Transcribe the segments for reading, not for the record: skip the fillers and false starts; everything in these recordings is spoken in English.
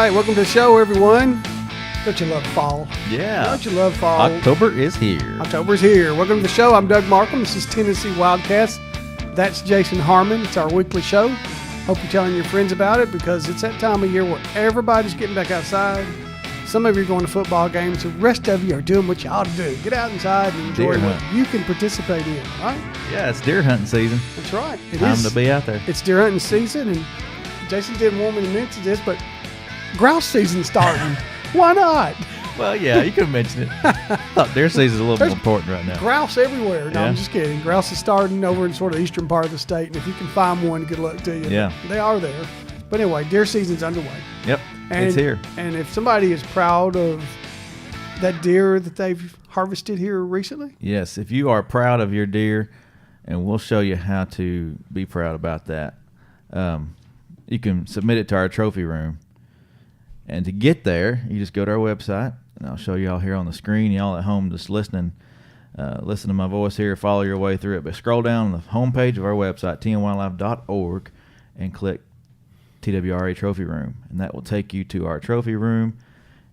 right, welcome to the show, everyone. Don't you love fall? Yeah. Don't you love fall? October is here. October's here. Welcome to the show. I'm Doug Markham. This is Tennessee Wildcats. That's Jason Harmon. It's our weekly show. Hope you're telling your friends about it because it's that time of year where everybody's getting back outside. Some of you are going to football games. The rest of you are doing what you ought to do. Get out inside and enjoy what you can participate in, right? Yeah, it's deer hunting season. That's right. Time to be out there. It's deer hunting season, and Jason didn't want me to mention this, but grouse season's starting. Why not? Well, yeah, you could mention it. I thought deer season's a little more important right now. Grouse everywhere. No, Yeah. I'm just kidding. Grouse is starting over in sort of eastern part of the state, and if you can find one, good luck to you. Yeah. They are there. But anyway, deer season's underway. Yep, And, it's here. And if somebody is proud of that deer that they've harvested here recently, Yes, if you are proud of your deer, and we'll show you how to be proud about that, you can submit it to our trophy room. And to get there, you just go to our website, and I'll show y'all here on the screen. Y'all at home just listening, listen to my voice here, follow your way through it. But scroll down the homepage of our website, tnwildlife.org, and click TWRA Trophy Room. And that will take you to our trophy room,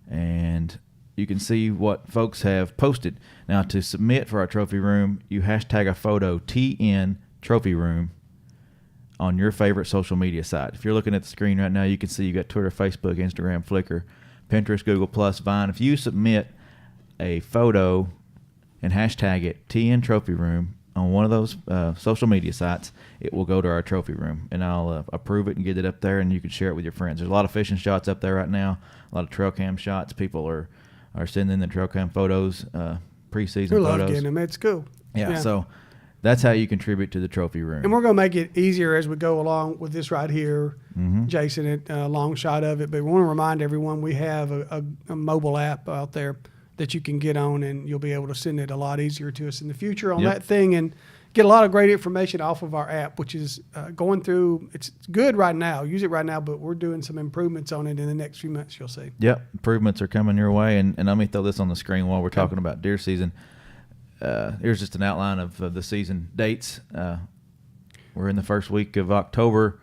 and you can see what folks have posted. Now, to submit for our trophy room, you hashtag a photo TN Trophy Room on your favorite social media site. If you're looking at the screen right now, you can see you got Twitter, Facebook, Instagram, Flickr, Pinterest, Google+, Vine. If you submit a photo and hashtag it TN Trophy Room on one of those social media sites, it will go to our trophy room, and I'll approve it and get it up there, and you can share it with your friends. There's a lot of fishing shots up there right now, a lot of trail cam shots. People are sending the trail cam photos, preseason we photos. love getting them. It's cool. Yeah, so that's how you contribute to the trophy room. And we're going to make it easier as we go along with this right here, Mm-hmm. Jason, a long shot of it. But we want to remind everyone we have a mobile app out there that you can get on, and you'll be able to send it a lot easier to us in the future on Yep. that thing and get a lot of great information off of our app, which is going through. It's good right now. Use it right now, but we're doing some improvements on it in the next few months, you'll see. Yep, improvements are coming your way, and let me throw this on the screen while we're talking about deer season. Here's just an outline of the season dates. We're in the first week of October,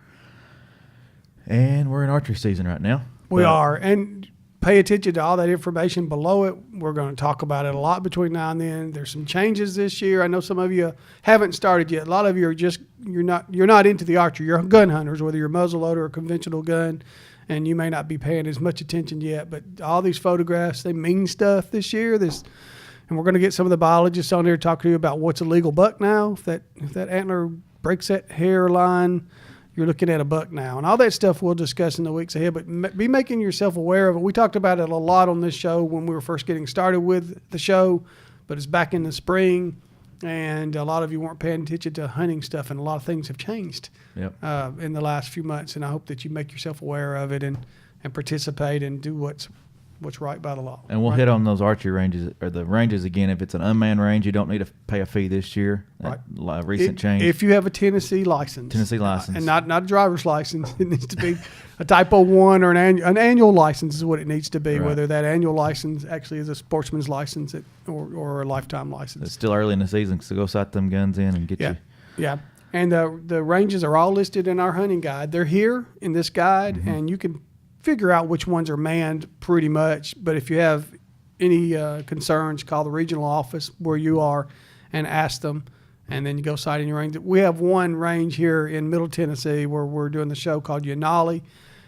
and we're in archery season right now. We are, and pay attention to all that information below it. We're going to talk about it a lot between now and then. There's some changes this year. I know some of you haven't started yet. A lot of you are you're not into the archery. You're gun hunters, whether you're muzzleloader or conventional gun, and you may not be paying as much attention yet. But all these photographs, they mean stuff this year. And we're going to get some of the biologists on here to talk to you about what's a legal buck now. If that antler breaks that hairline, you're looking at a buck now. And all that stuff we'll discuss in the weeks ahead, but be making yourself aware of it. We talked about it a lot on this show when we were first getting started with the show, but it's back in the spring, and a lot of you weren't paying attention to hunting stuff, and a lot of things have changed in the last few months, and I hope that you make yourself aware of it and participate and do what's right by the law. And we'll hit on those archery ranges, or the ranges again. If it's an unmanned range, you don't need to pay a fee this year. That recent change. If you have a Tennessee license. And not a driver's license. It needs to be a Type 01 or an annual license is what it needs to be, Right. whether that annual license actually is a sportsman's license or a lifetime license. It's still early in the season, so go sight them guns in and get you. Yeah. And the ranges are all listed in our hunting guide. They're here in this guide, and you can figure out which ones are manned pretty much. But if you have any concerns, call the regional office where you are and ask them, and then you go sighting your range. We have one range here in Middle Tennessee where we're doing the show called Yanali.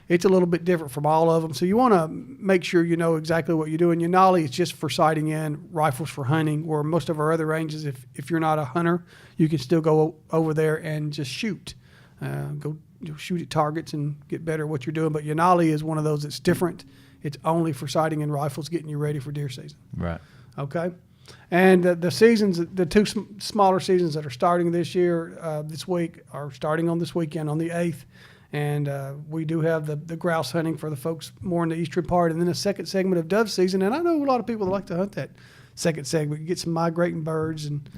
It's a little bit different from all of them, so you want to make sure you know exactly what you're doing. Yanali is just for sighting in, rifles for hunting, where most of our other ranges, if you're not a hunter, you can still go over there and just shoot. Go shoot at targets and get better at what you're doing. But Yanali is one of those that's different. It's only for sighting and rifles, getting you ready for deer season. Right. Okay. And the seasons, the two smaller seasons that are starting this year, this week, are starting on this weekend on the 8th. And we do have the grouse hunting for the folks more in the eastern part, and then a second segment of dove season. And I know a lot of people that like to hunt that second segment. You get some migrating birds and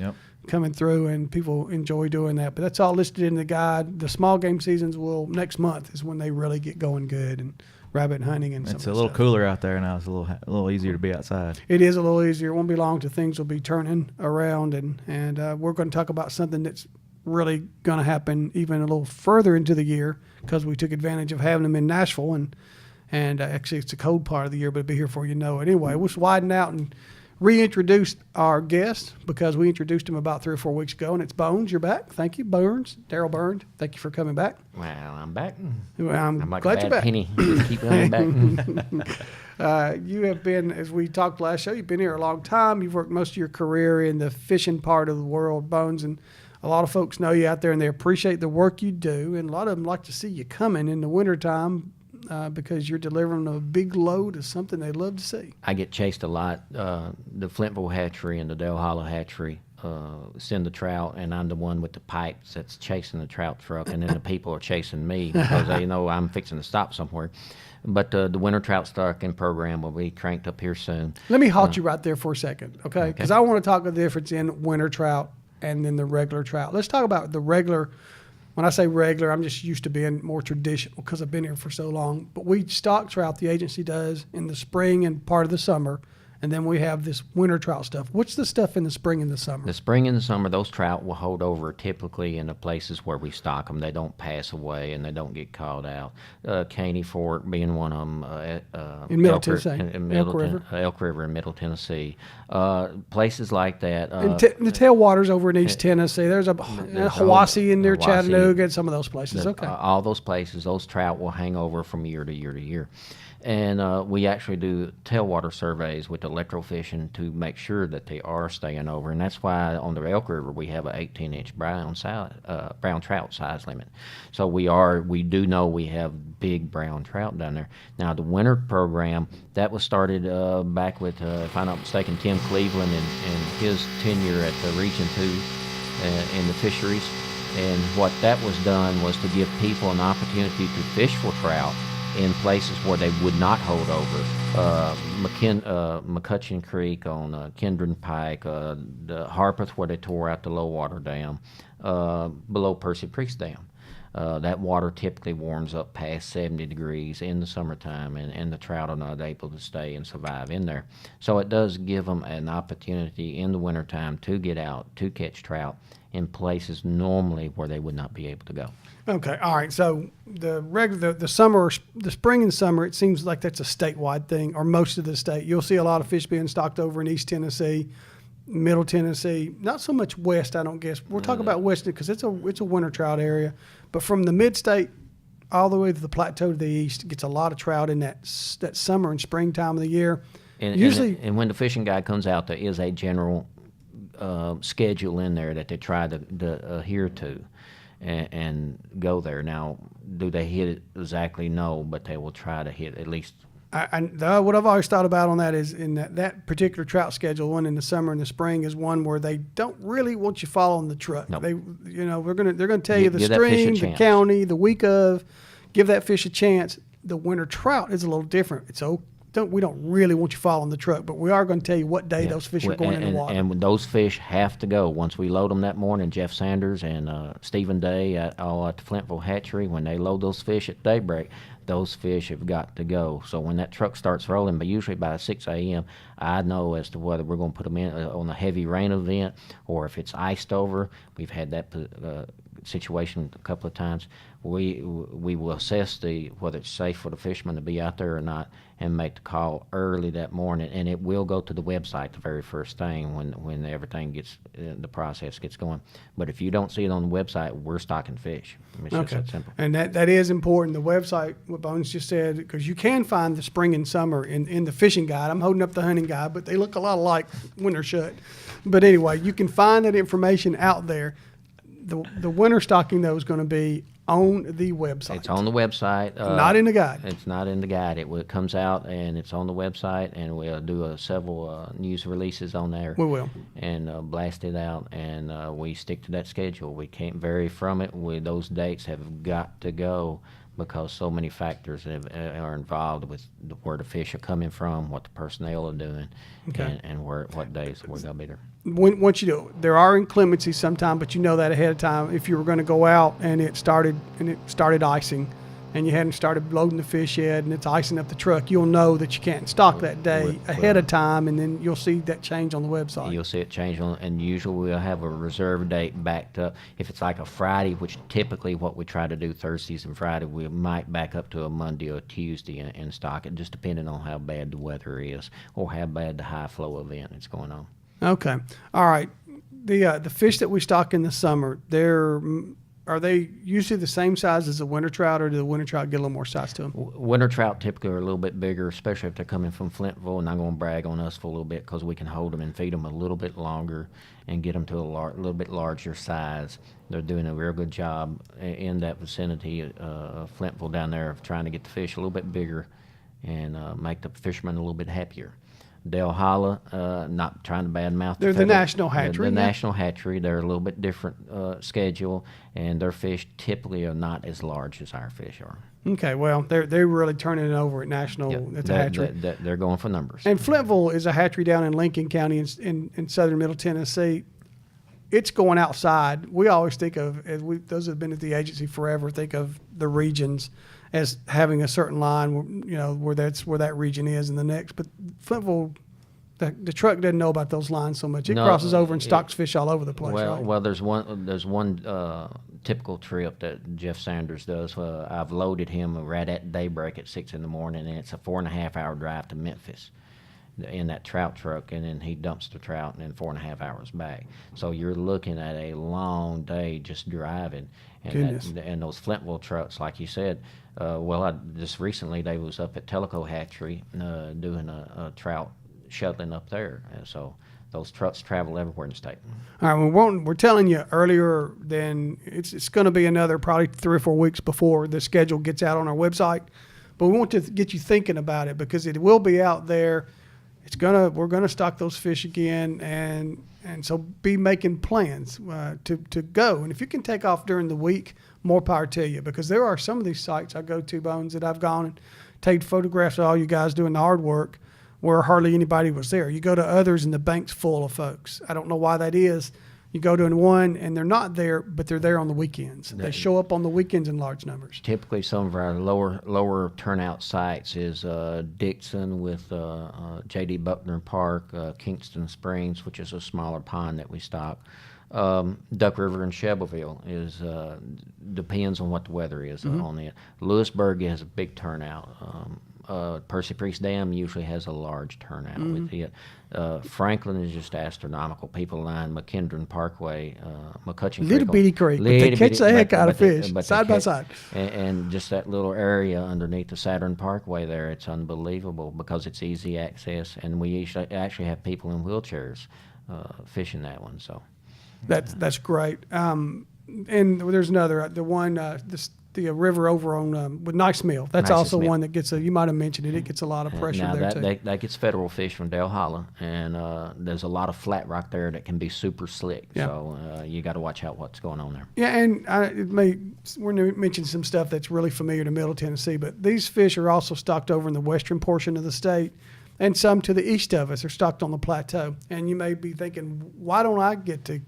coming through, and people enjoy doing that. But that's all listed in the guide. The small game seasons next month is when they really get going good, and rabbit hunting and It's a little cooler out there now. It's a little easier to be outside. It is a little easier. It won't be long till things will be turning around, and we're going to talk about something that's really going to happen even a little further into the year because we took advantage of having them in Nashville, and And actually, it's a cold part of the year, but it'll be here before you know it. Anyway, we'll just widen out and reintroduce our guest because we introduced him about 3 or 4 weeks ago, and it's Bones. You're back. Thank you, Burns. Daryl Burns. Thank you for coming back. Well, I'm back. Well, I'm like glad a you're bad back. penny. Just keep coming back. You have been, as we talked last show, you've been here a long time. You've worked most of your career in the fishing part of the world, Bones, and a lot of folks know you out there and they appreciate the work you do. And a lot of them like to see you coming in the wintertime because you're delivering a big load of something they love to see. I get chased a lot. The Flintville hatchery and the Dale Hollow hatchery send the trout, and I'm the one with the pipes that's chasing the trout truck, and then the people are chasing me because they know I'm fixing to stop somewhere. But the winter trout stocking program will be cranked up here soon. Let me halt you right there for a second, okay? Because I want to talk about the difference in winter trout and then the regular trout. Let's talk about the regular. When I say regular, I'm just used to being more traditional because I've been here for so long. But we stock trout, the agency does, in the spring and part of the summer. And then we have this winter trout stuff. What's the stuff in the spring and the summer? The spring and the summer, those trout will hold over typically in the places where we stock them. They don't pass away and they don't get called out. Caney Fork being one of them. In Middle Tennessee. Elk River in Middle Tennessee. Places like that. And the tailwaters over in East Tennessee. There's a Hiwassee in there, Hiwassee. Chattanooga, and some of those places. Okay. All those places, those trout will hang over from year to year to year. And we actually do tailwater surveys with electrofishing to make sure that they are staying over. And that's why on the Elk River we have an 18-inch brown trout size limit. So we do know we have big brown trout down there. Now the winter program, that was started back with, if I'm not mistaken, Tim Cleveland and his tenure at the Region 2 in the fisheries. And what that was done was to give people an opportunity to fish for trout in places where they would not hold over. McCutcheon Creek on Kendron Pike, the Harpeth where they tore out the low water dam, below Percy Priest Dam. That water typically warms up past 70 degrees in the summertime, and the trout are not able to stay and survive in there. So it does give them an opportunity in the wintertime to get out, to catch trout in places normally where they would not be able to go. Okay, all right. So the summer, the spring and summer, it seems like that's a statewide thing, or most of the state. You'll see a lot of fish being stocked over in East Tennessee, Middle Tennessee, not so much west, I don't guess. We're talking about west because it's a winter trout area, but from the mid-state all the way to the plateau to the east, it gets a lot of trout in that summer and spring time of the year. And when the fishing guide comes out, there is a general schedule in there that they try to adhere to and go there. Now, do they hit it exactly? No, but they will try to hit at least. What I've always thought about on that is in that particular trout schedule, one in the summer and the spring, is one where they don't really want you following the truck. Nope. They're gonna tell you the Give that fish a stream, the chance. county, the week of, give that fish a chance. The winter trout is a little different. We don't really want you following the truck, but we are going to tell you what day those fish are going in the water. And those fish have to go. Once we load them that morning, Jeff Sanders and Stephen Day at the Flintville hatchery, when they load those fish at daybreak, those fish have got to go. So when that truck starts rolling, but usually by 6 a.m., I know as to whether we're going to put them in on a heavy rain event or if it's iced over. We've had that situation a couple of times. We will assess whether it's safe for the fishermen to be out there or not, and make the call early that morning. And it will go to the website the very first thing when everything gets the process gets going. But if you don't see it on the website, we're stocking fish. It's just that simple. And that is important. The website, what Bones just said, because you can find the spring and summer in the fishing guide. I'm holding up the hunting guide, but they look a lot alike when they're shut. But anyway, you can find that information out there. The winter stocking, though, is going to be on the website. It's on the website. Not in the guide. It's not in the guide. It comes out and it's on the website, and we'll do several news releases on there. We will. And blast it out, and we stick to that schedule. We can't vary from it. Those dates have got to go because so many factors are involved with where the fish are coming from, what the personnel are doing, and what days we're going to be there. Once you do it, there are inclemencies sometimes, but you know that ahead of time. If you were going to go out and it started icing, and you hadn't started loading the fish yet and it's icing up the truck, you'll know that you can't stock that day ahead of time, and then you'll see that change on the website. You'll see it change on, and usually we'll have a reserve date backed up. If it's like a Friday, which typically what we try to do Thursdays and Friday, we might back up to a Monday or a Tuesday and stock it, just depending on how bad the weather is or how bad the high flow event is going on. Okay. All right. The fish that we stock in the summer, are they usually the same size as the winter trout, or do the winter trout get a little more size to them? Winter trout typically are a little bit bigger, especially if they're coming from Flintville, and I'm going to brag on us for a little bit because we can hold them and feed them a little bit longer and get them to a little bit larger size. They're doing a real good job in that vicinity of Flintville down there of trying to get the fish a little bit bigger and make the fishermen a little bit happier. Dale Holla, not trying to badmouth. They're the national hatchery. The yeah. national hatchery. They're a little bit different schedule, and their fish typically are not as large as our fish are. Okay, well, they're really turning it over at national. Yep. It's a hatchery. They're going for numbers. And Flintville is a hatchery down in Lincoln County in southern Middle Tennessee. It's going outside. We always think of, those that have been at the agency forever, think of the regions as having a certain line, where that region is and the next. But Flintville, the truck doesn't know about those lines so much. It crosses over and stocks fish all over the place. Well, right? well, there's one typical trip that Jeff Sanders does. I've loaded him right at daybreak at 6 a.m, and it's a 4.5-hour drive to Memphis in that trout truck, and then he dumps the trout and then 4.5 hours back. So you're looking at a long day just driving. And those Flintville trucks, like you said, just recently they was up at Tellico Hatchery doing a trout shuttling up there. And so those trucks travel everywhere in the state. All right, we're telling you earlier than it's going to be another probably 3 or 4 weeks before the schedule gets out on our website. But we want to get you thinking about it because it will be out there. We're gonna stock those fish again, and so be making plans to go. And if you can take off during the week, more power to you, because there are some of these sites I go to, Bones, that I've gone and taken photographs of all you guys doing the hard work where hardly anybody was there. You go to others and the bank's full of folks. I don't know why that is. You go to one and they're not there, but they're there on the weekends. They show up on the weekends in large numbers. Typically, some of our lower turnout sites is Dixon with J.D. Buckner Park, Kingston Springs, which is a smaller pond that we stock. Duck River and Shelbyville depends on what the weather is on it. Lewisburg has a big turnout. Percy Priest Dam usually has a large turnout with it. Franklin is just astronomical. People line McKendron Parkway, McCutcheon Little bitty creek, but they catch the heck out of fish, side by side. And just that little area underneath the Saturn Parkway there, it's unbelievable because it's easy access, and we actually have people in wheelchairs fishing that one. So that's great. And there's another, the river over on with Nice Mill. That's Nice also Mill. one that gets you might have mentioned it. It gets a lot of pressure now there too. that gets federal fish from Dale Holla, and there's a lot of flat rock there that can be super slick. Yeah. So you got to watch out what's going on there. Yeah, and we're going to mention some stuff that's really familiar to Middle Tennessee, but these fish are also stocked over in the western portion of the state, and some to the east of us are stocked on the plateau. And you may be thinking, why don't I get to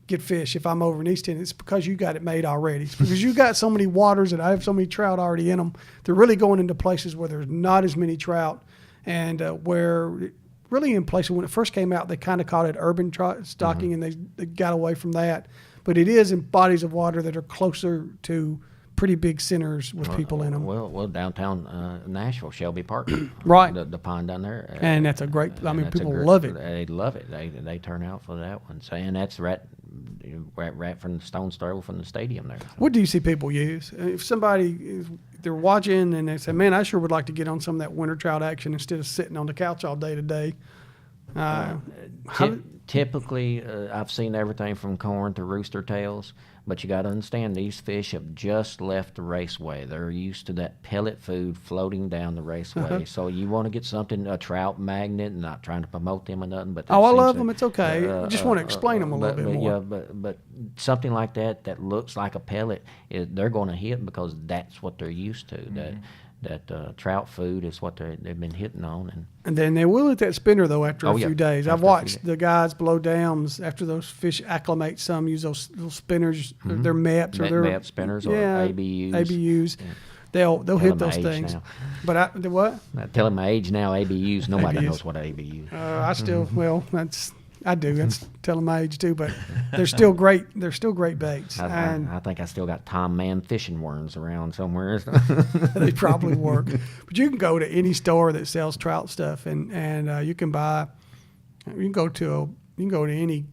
get fish if I'm over in East Tennessee? It's because you got it made already. It's because you got so many waters that I have so many trout already in them. They're really going into places where there's not as many trout, and where really in places when it first came out, they kind of called it urban stocking, and they got away from that. But it is in bodies of water that are closer to pretty big centers with people in them. Well, downtown Nashville, Shelby Park, Right. The pond down there, And that's a great, and people love it. They love it. They turn out for that one. So, and that's right from the stone's throw from the stadium there. What do you see people use? If they're watching and they say, man, I sure would like to get on some of that winter trout action instead of sitting on the couch all day today. Typically, I've seen everything from corn to rooster tails, but you got to understand these fish have just left the raceway. They're used to that pellet food floating down the raceway. So you want to get something, a trout magnet, not trying to promote them or nothing. But I love them. It's okay. Just want to explain them a little bit more. Yeah, but something like that looks like a pellet, they're going to hit because that's what they're used to. That trout food is what they've been hitting on. And then they will hit that spinner, though, after a few days. I've After a few watched the guys below dams, after those fish acclimate, some use those little spinners, their MEPs. MEP spinners or ABUs. ABUs. Yeah. they'll hit him my those age things. now. But the what? Tell him my age now. ABUs. Nobody ABUs. knows what ABUs. I still well, I do. That's telling my age too. But they're still great. They're still great baits, and I think I still got Tom Mann fishing worms around somewhere. they probably work. But you can go to any store that sells trout stuff, and you can buy. You can go to any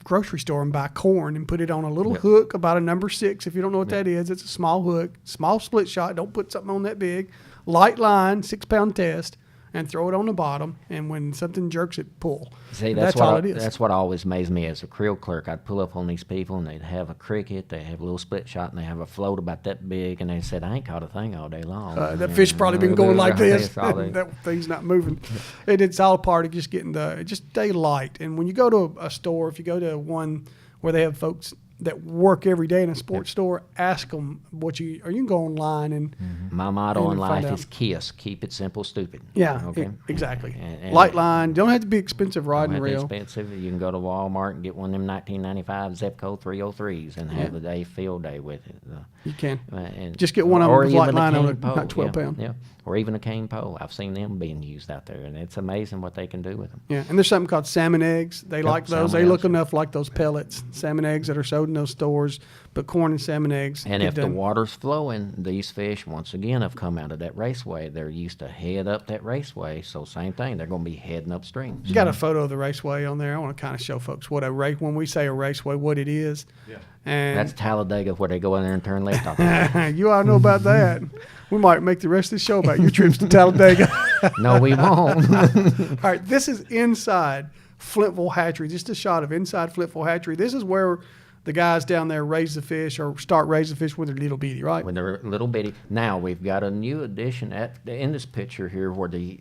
grocery store and buy corn and put it on a little hook about a number 6. If you don't know what that is, it's a small hook, small split shot. Don't put something on that big. Light line, 6-pound test, and throw it on the bottom. And when something jerks it, pull. See, That's all it is. That's what always amazed me as a creel clerk. I'd pull up on these people, and they'd have a cricket, they have a little split shot, and they have a float about that big, and they said, "I ain't caught a thing all day long." That fish probably been going like this. All day. That thing's not moving. And it's all part of just getting just stay light. And when you go to a store, if you go to one where they have folks that work every day in a sports store, ask them you can go online and My motto and in find life out. is KISS, keep it simple, stupid. yeah, exactly. And Light line. Don't have to be expensive rod Don't and have to be reel. expensive. You can go to Walmart and get one of them 1995 Zepco 303s and have a day field day with it. You can. And, Just get one of them or with even light line on cane it, pole, not 12 yeah, pound. Yeah, or even a cane pole. I've seen them being used out there, and it's amazing what they can do with them. Yeah, and there's something called salmon eggs. They like those. salmon They look eggs. enough like those pellets, salmon eggs that are sold in those stores. But corn and salmon eggs. And get if the done. water's flowing, these fish, once again, have come out of that raceway. They're used to head up that raceway, so same thing. They're going to be heading upstream. You got a photo of the raceway on there. I want to kind of show folks what a race. When we say a raceway, what it is. Yeah. And That's Talladega, where they go in there and turn left off. you all know about that. We might make the rest of the show about your trips to Talladega. No, we won't. All right, this is inside Flintville Hatchery. Just a shot of inside Flintville Hatchery. This is where the guys down there raise the fish or start raising fish when they're little bitty, right? When they're little bitty. Now we've got a new addition in this picture here, where the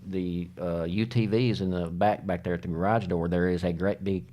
UTVs in the back there at the garage door. There is a great big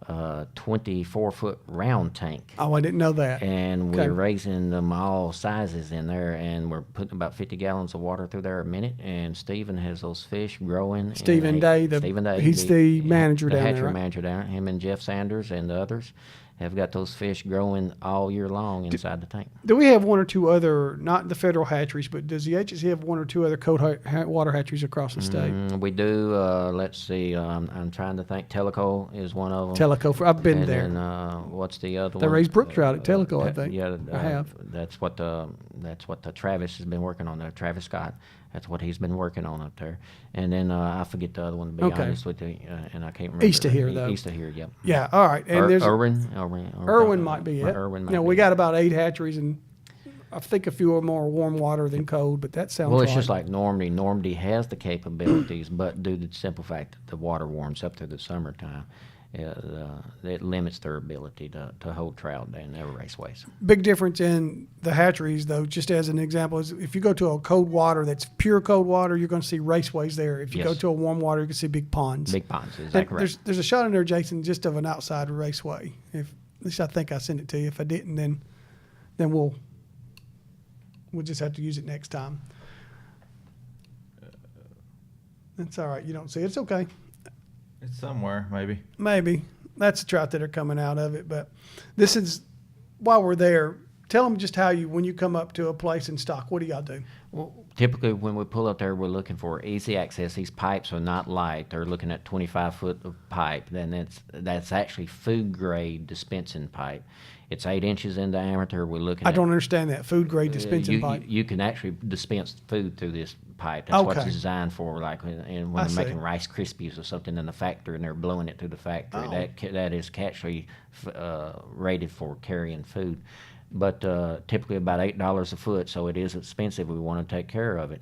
24-foot round tank, Oh, I didn't know that. and Okay. we're raising them all sizes in there, and we're putting about 50 gallons of water through there a minute. And Stephen has those fish growing. and Stephen Day, Stephen Day, he's the manager the down there, hatchery right? manager down there. Him and Jeff Sanders and the others have got those fish growing all year long inside the tank. Do we have one or two other, not the federal hatcheries, but does the HSC have one or two other cold water hatcheries across the state? We do. Let's see. I'm trying to think. Teleco is one of them. Teleco, I've been and there. Then, what's the other They one? raise brook trout at Teleco, I think. Yeah, I have. That's what the Travis has been working on there. Travis Scott. That's what he's been working on up there. And then I forget the other one, to be Okay. honest with you, and I can't remember. East of here, though. East of here, yep. Yeah, all right. And there's Irwin might be it. Irwin might Now, be we it. got about 8 hatcheries, and I think a few are more warm water than cold, but that sounds Well, it's right. just like Normandy. Normandy has the capabilities, but due to the simple fact that the water warms up through the summertime, it limits their ability to hold trout in their raceways. Big difference in the hatcheries, though, just as an example, is if you go to a cold water that's pure cold water, you're going to see raceways there. If you go Yes. to a warm water, you can see big ponds. Big ponds, is And that correct? there's a shot in there, Jason, just of an outside raceway. At least I think I sent it to you. If I didn't, then we'll just have to use it next time. That's all right. You don't see it. It's okay. It's somewhere, maybe. Maybe. That's the trout that are coming out of it. But this is, while we're there, tell them just how when you come up to a place in stock, what do y'all do? Well, typically, when we pull up there, we're looking for easy access. These pipes are not light. They're looking at 25 foot of pipe. Then that's actually food grade dispensing pipe. It's 8 inches in diameter. We're looking. I don't understand that. Food grade dispensing you, pipe. You can actually dispense food through this pipe. That's what Okay. it's designed for. Like when I they're see. making Rice Krispies or something in the factory, and they're blowing it through the factory. Oh. That is actually rated for carrying food. But typically about $8 a foot, so it is expensive. We want to take care of it.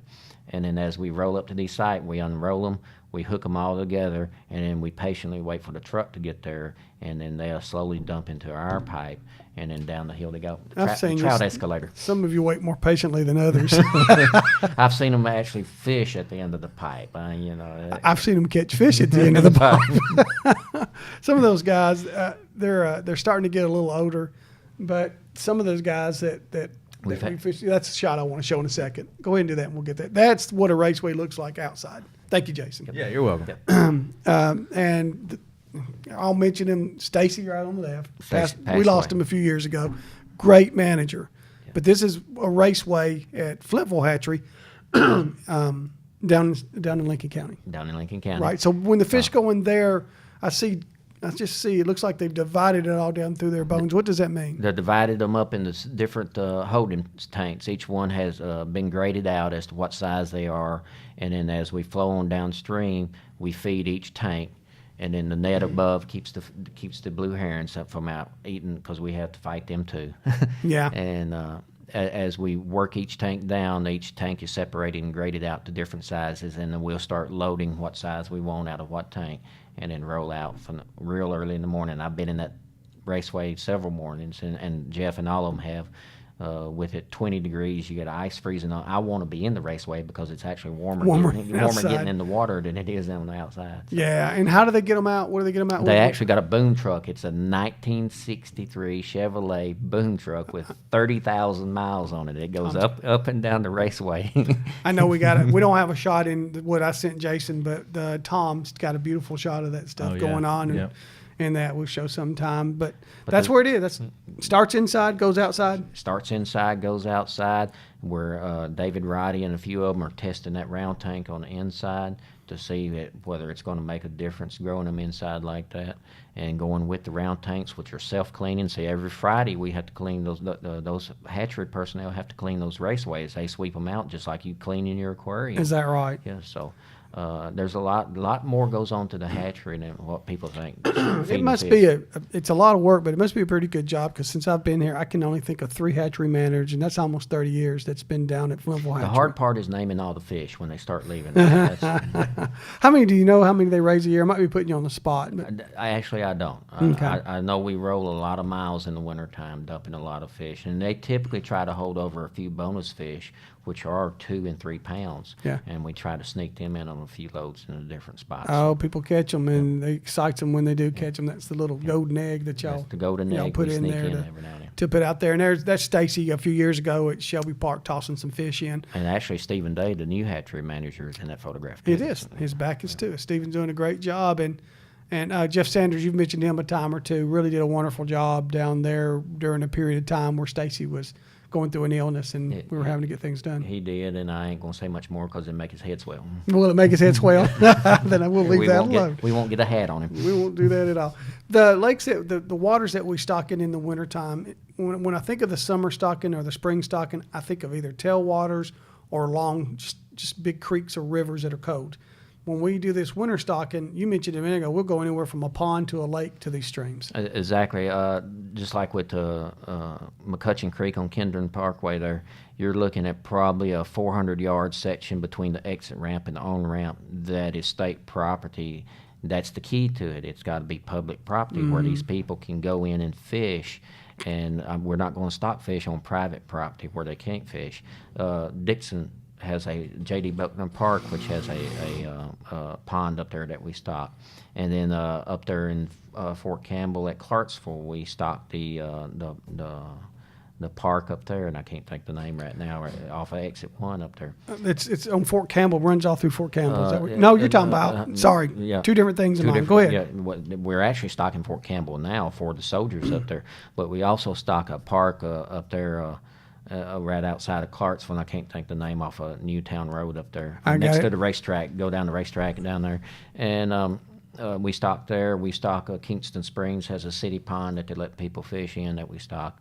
And then as we roll up to these sites, we unroll them, we hook them all together, and then we patiently wait for the truck to get there, and then they'll slowly dump into our pipe, and then down the hill they go. I've seen Trout this. escalator. Some of you wait more patiently than others. I've seen them actually fish at the end of the pipe. I've seen them catch fish at the end of the pipe. Some of those guys, they're starting to get a little older, but some of those guys that we fish, that's a shot I want to show in a second. Go ahead and do that, and we'll get that. That's what a raceway looks like outside. Thank you, Jason. Yeah, you're welcome. I'll mention him, Stacy, right on the left. Stacy We passed lost away. him a few years ago. Great manager. But this is a raceway at Flintville Hatchery, down in Lincoln County. down in Lincoln County. Right. So when the fish go in there, I just see it looks like they've divided it all down through their bones. What does that mean? They divided them up into different holding tanks. Each one has been graded out as to what size they are, and then as we flow on downstream, we feed each tank, and then the net above keeps the blue herons from out eating because we have to fight them too. Yeah. And as we work each tank down, each tank is separated and graded out to different sizes, and then we'll start loading what size we want out of what tank, and then roll out from real early in the morning. I've been in that raceway several mornings, and Jeff and all of them have. With it 20 degrees, you get ice freezing on. I want to be in the raceway because it's actually warmer outside. getting in the water than it is on the outside. So Yeah. And how do they get them out? What do they get them out with? they actually got a boom truck. It's a 1963 Chevrolet boom truck with 30,000 miles on it. It goes up and down the raceway. I know we got it. We don't have a shot in what I sent Jason, but Tom's got a beautiful shot of that stuff Oh, yeah. going on. And, Yep. and that we'll show sometime. But that's where it is. That's starts inside, goes outside. Starts inside, goes outside. Where David Roddy and a few of them are testing that round tank on the inside to see whether it's going to make a difference growing them inside like that, and going with the round tanks, which are self-cleaning. So every Friday we have to clean those hatchery personnel have to clean those raceways. They sweep them out just like you clean in your aquarium. Is that right? Yeah. So. There's a lot more goes on to the hatchery than what people think. It must be it's a lot of work, but it must be a pretty good job because since I've been here, I can only think of 3 hatchery managers, and that's almost 30 years that's been down at Flintville Hatchery. The hard part is naming all the fish when they start leaving. That's- How many do you know? How many they raise a year? I might be putting you on the spot. But I don't. Okay. I know we roll a lot of miles in the wintertime, dumping a lot of fish, and they typically try to hold over a few bonus fish, which are 2 and 3 pounds. Yeah. And we try to sneak them in on a few loads in the different spots. oh, people catch them, and it excites them when they do catch them. That's the little golden egg that y'all That's the golden y'all egg put we in sneak there in to, every now and then. to put out there. And that's Stacy a few years ago at Shelby Park tossing some fish in. And actually, Stephen Day, the new hatchery manager, is in that photograph. It is. His back is too. Stephen's doing a great job, and Jeff Sanders, you've mentioned him a time or two. Really did a wonderful job down there during a period of time where Stacy was going through an illness, and we were having to get things done. He did, and I ain't going to say much more because it'd make his head swell. Will it make his head swell? Then I will leave that alone. We won't get a hat on him. We won't do that at all. The lakes, the waters that we stock in the wintertime, when I think of the summer stocking or the spring stocking, I think of either tailwaters or long, just big creeks or rivers that are cold. When we do this winter stocking, you mentioned a minute ago, we'll go anywhere from a pond to a lake to these streams. Exactly. Just like with McCutcheon Creek on Kendron Parkway there, you're looking at probably a 400-yard section between the exit ramp and the on-ramp that is state property. That's the key to it. It's got to be public property where these people can go in and fish, and we're not going to stock fish on private property where they can't fish. Dixon has a J.D. Buckner Park, which has a pond up there that we stock, and then up there in Fort Campbell at Clarksville, we stock the park up there, and I can't think the name right now, right off of Exit 1 up there. It's on Fort Campbell, runs all through Fort Campbell. Is that what, no, you're talking about, sorry, yeah. 2 different things in Two mind. Go ahead. different- Yeah, we're actually stocking Fort Campbell now for the soldiers up there, but we also stock a park up there right outside of Clarksville, and I can't think the name off of Newtown Road up there. I got Next it. to the racetrack, go down the racetrack and down there. And we stock there. We stock Kingston Springs has a city pond that they let people fish in that we stock.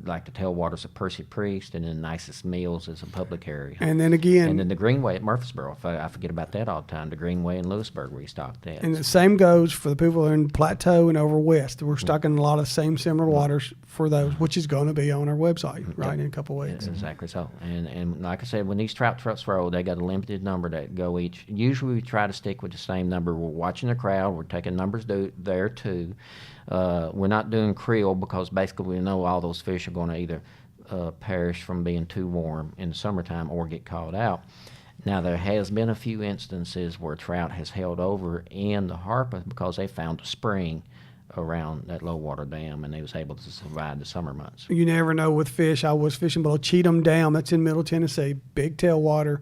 Like the tailwaters of Percy Priest, and then Nicest Mills is a public area. And then again, And then the Greenway at Murfreesboro. I forget about that all the time. The Greenway in Lewisburg, we stock that. and the same goes for the people that are in Plateau and over west. We're stocking a lot of the same similar waters for those, which is going to be on our website right in a couple of weeks. Exactly so. And like I said, when these trout trucks roll, they got a limited number that go each. Usually we try to stick with the same number. We're watching the crowd. We're taking numbers there too. We're not doing creel because basically we know all those fish are going to either perish from being too warm in the summertime or get caught out. Now, there has been a few instances where trout has held over in the Harpeth because they found a spring around that low water dam, and they was able to survive the summer months. You never know with fish. I was fishing below Cheatham Dam. That's in Middle Tennessee. Big tailwater.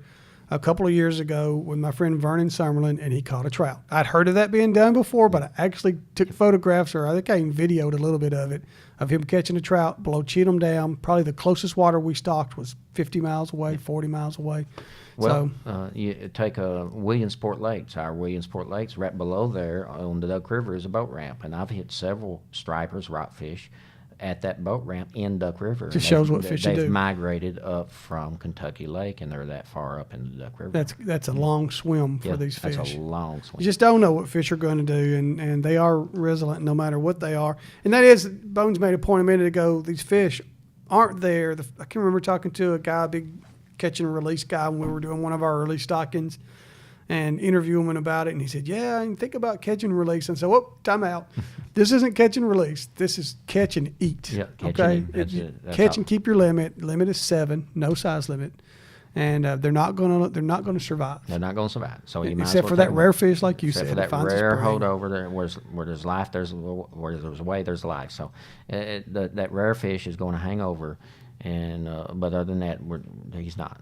a couple of years ago with my friend Vernon Summerlin, and he caught a trout. I'd heard of that being done before, but I actually took photographs, or I think I even videoed a little bit of it, of him catching a trout below Cheatham Dam. Probably the closest water we stocked was 50 miles away, 40 miles away. Well, you take Williamsport Lakes. Our Williamsport Lakes, right below there on the Duck River, is a boat ramp, and I've hit several stripers, rockfish, at that boat ramp in Duck River. Just shows what fish you They've do. migrated up from Kentucky Lake, and they're that far up in the Duck River. That's a long swim for Yeah, these fish. That's a long swim. You just don't know what fish are going to do, and they are resilient no matter what they are. And that is, Bones made a point a minute ago, these fish aren't there. I can remember talking to a guy, a big catch and release guy, when we were doing one of our early stockings, and interviewing him about it. And he said, yeah, and think about catch and release. And so, whoop, time out. This isn't catch and release. This is catch and eat. Yeah, catch okay? and eat. That's it. That's Catch how- and keep your limit. Limit is 7, no size limit. And they're not gonna survive. They're not going to survive. So you might as Except well for take that them. rare fish, like you Except said. for that that finds a rare spring. holdover there, where there's life, where there's a way, there's life. So that rare fish is going to hang over, and but other than that, he's not.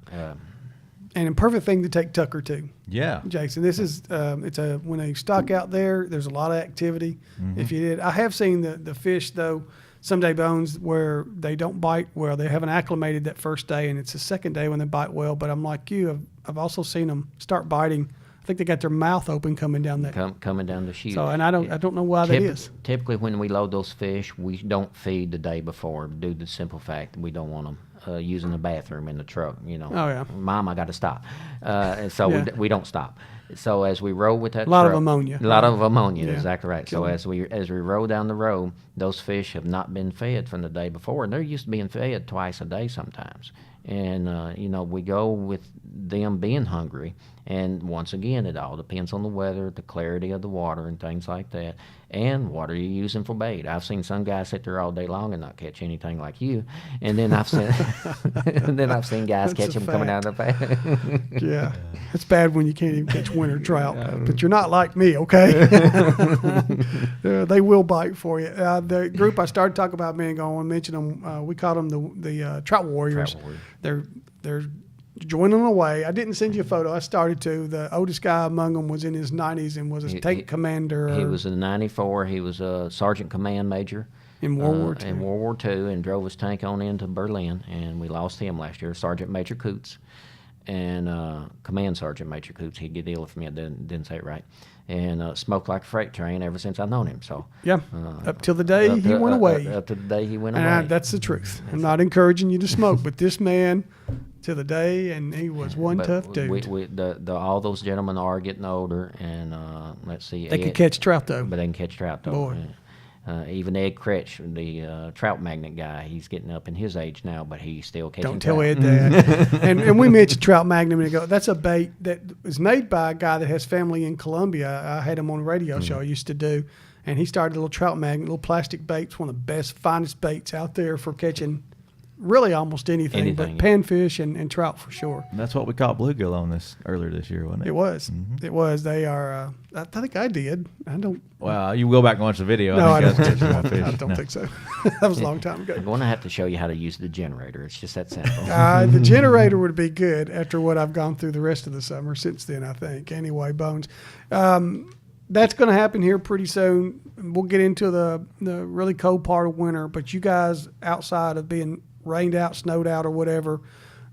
And a perfect thing to take Tucker to. Yeah. Jason, this is when they stock out there, there's a lot of activity. Mm-hmm. If you did, I have seen the fish though, someday Bones, where they don't bite well. They haven't acclimated that first day, and it's the second day when they bite well. But I'm like you, I've also seen them start biting. I think they got their mouth open coming down that. Coming down the chute. So, and I don't know why that is. Typically, when we load those fish, we don't feed the day before due to the simple fact that we don't want them using the bathroom in the truck. You know, Oh, yeah. Mom, I got to stop. And so Yeah. we don't stop. So as we roll with that, A lot of truck- ammonia. A lot of ammonia. Yeah. Exactly right. So Kill 'em. as we roll down the road, those fish have not been fed from the day before, and they're used to being fed twice a day sometimes. And we go with them being hungry. And once again, it all depends on the weather, the clarity of the water, and things like that. And what are you using for bait? I've seen some guys sit there all day long and not catch anything like you. And then I've seen, guys That's catch a them coming out of the bait. Yeah, it's bad when you can't even catch winter trout. But you're not like me, okay? They will bite for you. The group I started talking about, man, going to mention them. We call them the Trout Warriors. Trout Warriors. They're joining away. I didn't send you a photo. I started to. The oldest guy among them was in his 90s and was a tank commander. He was in '94. He was a sergeant command major in World War II. In World War II, and drove his tank on into Berlin, and we lost him last year. Sergeant Major Coots, and Command Sergeant Major Coots. He'd get ill if me I didn't say it right. And smoked like a freight train ever since I've known him. So Yeah, up till the day he went away. Up to the day he went And away. that's the truth. I'm not encouraging you to smoke, but this man, to the day, and he was one But tough dude. all those gentlemen are getting older, and let's see. They could catch trout, though. But they can catch trout, though. Boy. Even Ed Kretsch, the trout magnet guy, he's getting up in his age now, but he's still catching Don't tell trout. Ed that. and we mentioned trout magnum and ago. That's a bait that is made by a guy that has family in Colombia. I had him on a radio show I used to do, and he started a little trout magnet, little plastic baits, one of the best, finest baits out there for catching really almost anything, but panfish and trout for sure. That's what we caught bluegill on earlier this year, wasn't it? It was. It was. They are. I think I did. I don't. Well, you go back and watch the video. No, I think don't. guys catch more fish. I don't think so. That was a long time ago. I'm going to have to show you how to use the generator. It's just that simple. The generator would be good after what I've gone through the rest of the summer since then, I think. Anyway, Bones. That's going to happen here pretty soon. We'll get into the really cold part of winter, but you guys, outside of being rained out, snowed out, or whatever,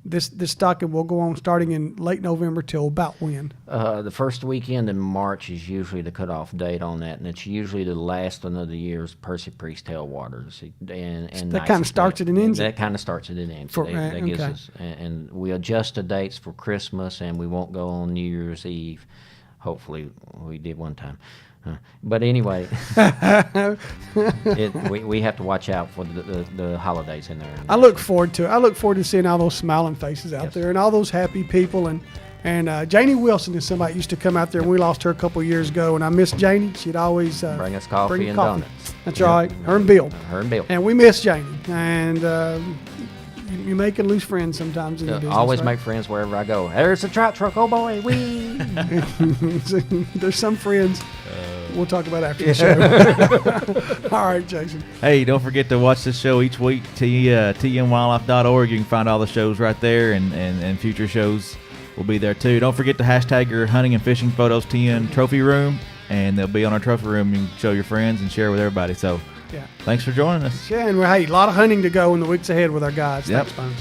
this stocking will go on starting in late November till about when? The first weekend in March is usually the cutoff date on that, and it's usually the last one of the year's Percy Priest tailwaters. And That kinda starts it and ends it. That kind of starts it and ends it. That gives okay. us, and we adjust the dates for Christmas, and we won't go on New Year's Eve. Hopefully, we did one time. But anyway, we have to watch out for the holidays in there. I look forward to it. I look forward to seeing all those smiling faces out Yes. there and all those happy people. And Janie Wilson is somebody that used to come out there, and we lost her a couple of years ago. And I miss Janie. She'd always Bring us coffee bring and coffee. donuts. That's Yep. right. Her and Bill. Her and Bill. And we miss Janie. And you make and lose friends sometimes in the business. Always right? make friends wherever I go. There's a trout truck. Oh boy, wee. There's some friends we'll talk about after the show. All right, Jason. Hey, don't forget to watch this show each week, tnwildlife.org. You can find all the shows right there and future shows will be there too. Don't forget to hashtag your hunting and fishing photos 10 trophy room, and they'll be on our trophy room. You can show your friends and share with everybody. So Yeah. thanks for joining us. Yeah, and hey, a lot of hunting to go in the weeks ahead with our guys. Yep. Thanks, Bones.